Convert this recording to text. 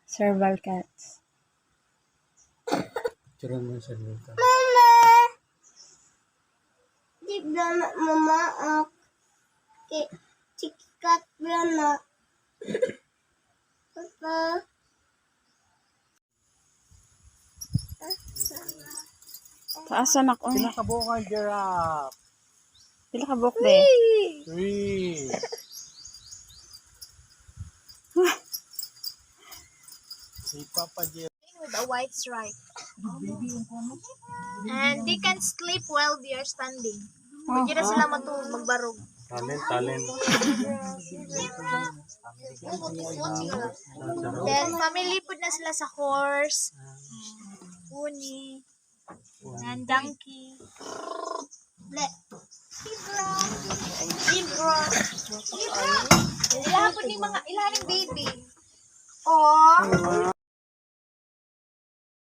Serval cats. Turuan mo yung serval cat. Mama, chikat na. Papa. Taasan ako. Pila ka buong ang giraffe? Pila ka buhok be? 3. Si Papa J. With a white stripe. And they can sleep while they are standing. Hindi na sila magbarog. Talent. Then, family pud na sila sa horse, pony, and donkey. Zebra. Ilahan po ni mga ilahan ng baby. Oh.